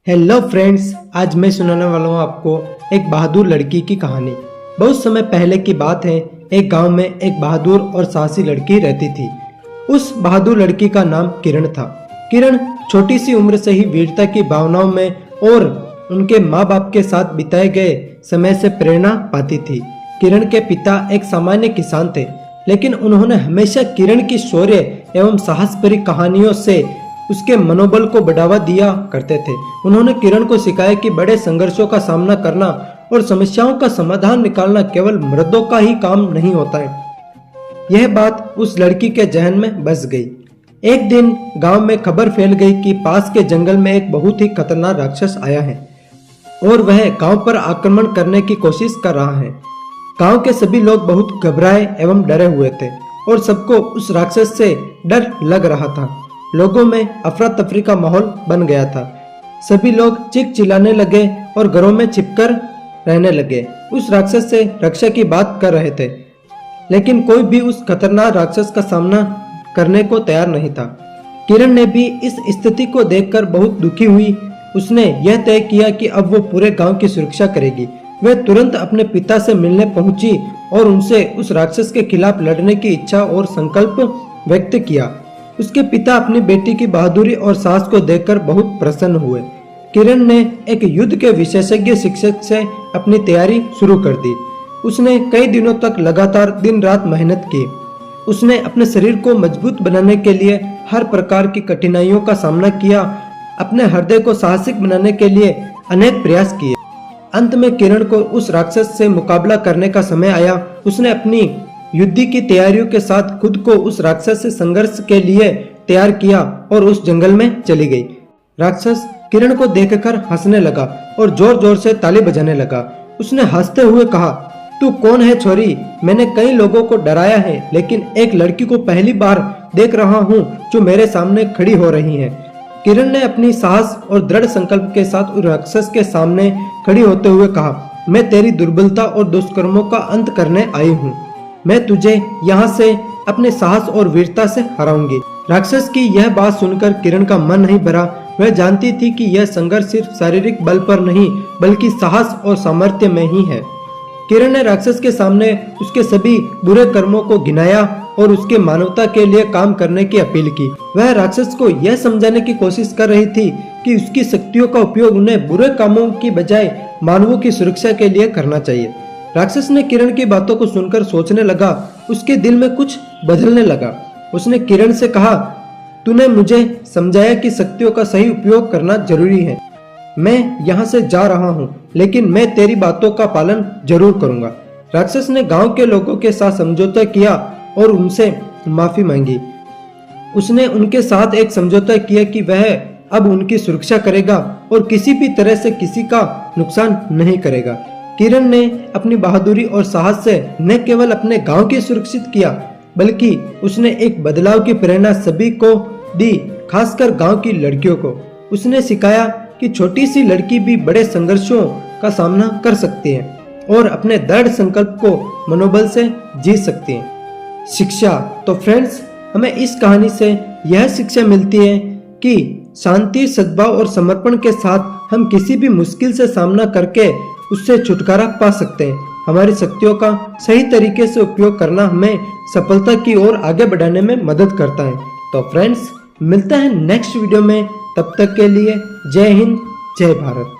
Hello friends, आज मैं सुनाने वाला हूँ आपको एक बहादुर लड़की की कहानी। बहुत समय पहले की बात है। एक गांव में एक बहादुर और साहसी लड़की रहती थी। उस बहादुर लड़की का नाम किरण था। किरण छोटी सी उम्र से ही वीरता की भावनाओं में और उनके माँ बाप के साथ बिताए गए समय से प्रेरणा पाती थी। किरण के पिता एक सामान्य किसान थे, लेकिन उन्होंने हमेशा किरण की शौर्य एवं साहस भरी कहानियों से उसके मनोबल को बढ़ावा दिया करते थे। उन्होंने किरण को सिखाया कि बड़े संघर्षों का सामना करना और समस्याओं का समाधान निकालना केवल मर्दों का ही काम नहीं होता है। यह बात उस लड़की के जहन में बस गई। एक दिन गांव में खबर फैल गई कि पास के जंगल में एक बहुत ही खतरनाक राक्षस आया है और वह गांव पर आक्रमण करने की कोशिश कर रहा है। गांव के सभी लोग बहुत घबराए एवं डरे हुए थे और सबको उस राक्षस से डर लग रहा था। लोगों में अफरा तफरी का माहौल बन गया था। सभी लोग चीख चिल्लाने लगे और घरों में छिपकर रहने लगे। उस राक्षस से रक्षा की बात कर रहे थे, लेकिन कोई भी उस खतरनाक राक्षस का सामना करने को तैयार नहीं था। किरण ने भी इस स्थिति को देखकर बहुत दुखी हुई। उसने यह तय किया कि अब वो पूरे गांव की सुरक्षा करेगी। वह तुरंत अपने पिता से मिलने पहुंची और उनसे उस राक्षस के खिलाफ लड़ने की इच्छा और संकल्प व्यक्त किया। उसके पिता अपनी बेटी की बहादुरी और साहस को देखकर बहुत प्रसन्न हुए। किरण ने एक युद्ध के विशेषज्ञ शिक्षक से अपनी तैयारी शुरू कर दी। उसने कई दिनों तक लगातार दिन रात मेहनत की। उसने अपने शरीर को मजबूत बनाने के लिए हर प्रकार की कठिनाइयों का सामना किया। अपने हृदय को साहसिक बनाने के लिए अनेक प्रयास किए। अंत में किरण को उस राक्षस से मुकाबला करने का समय आया। उसने अपनी युद्ध की तैयारियों के साथ खुद को उस राक्षस से संघर्ष के लिए तैयार किया और उस जंगल में चली गई। राक्षस किरण को देखकर हंसने लगा और जोर जोर से ताली बजाने लगा। उसने हंसते हुए कहा, तू कौन है छोरी? मैंने कई लोगों को डराया है, लेकिन एक लड़की को पहली बार देख रहा हूँ जो मेरे सामने खड़ी हो रही है। किरण ने अपनी साहस और दृढ़ संकल्प के साथ उस राक्षस के सामने खड़ी होते हुए कहा, मैं तेरी दुर्बलता और दुष्कर्मों का अंत करने आई हूँ। मैं तुझे यहाँ से अपने साहस और वीरता से हराऊंगी। राक्षस की यह बात सुनकर किरण का मन नहीं भरा। वह जानती थी कि यह संघर्ष सिर्फ शारीरिक बल पर नहीं, बल्कि साहस और सामर्थ्य में ही है। किरण ने राक्षस के सामने उसके सभी बुरे कर्मों को गिनाया और उसके मानवता के लिए काम करने की अपील की। वह राक्षस को यह समझाने की कोशिश कर रही थी कि उसकी शक्तियों का उपयोग उन्हें बुरे कामों की बजाय मानवों की सुरक्षा के लिए करना चाहिए। राक्षस ने किरण की बातों को सुनकर सोचने लगा। उसके दिल में कुछ बदलने लगा। उसने किरण से कहा, तूने मुझे समझाया कि शक्तियों का सही उपयोग करना जरूरी है। मैं यहाँ से जा रहा हूँ, लेकिन मैं तेरी बातों का पालन जरूर करूँगा। राक्षस ने गांव के लोगों के साथ समझौता किया और उनसे माफी मांगी। उसने उनके साथ एक समझौता किया कि वह अब उनकी सुरक्षा करेगा और किसी भी तरह से किसी का नुकसान नहीं करेगा। किरण ने अपनी बहादुरी और साहस से न केवल अपने गांव की सुरक्षित किया, बल्कि उसने एक बदलाव की प्रेरणा सभी को दी, खासकर गांव की लड़कियों को। उसने सिखाया कि छोटी सी लड़की भी बड़े संघर्षों का सामना कर सकती है और अपने दृढ़ संकल्प को मनोबल से जी सकती है। शिक्षा। तो फ्रेंड्स, हमें इस कहानी से यह शिक्षा मिलती है कि शांति, सद्भाव और समर्पण के साथ हम किसी भी मुश्किल से सामना करके उससे छुटकारा पा सकते हैं। हमारी शक्तियों का सही तरीके से उपयोग करना हमें सफलता की ओर आगे बढ़ाने में मदद करता है। तो फ्रेंड्स, मिलता है नेक्स्ट वीडियो में। तब तक के लिए जय हिंद, जय भारत।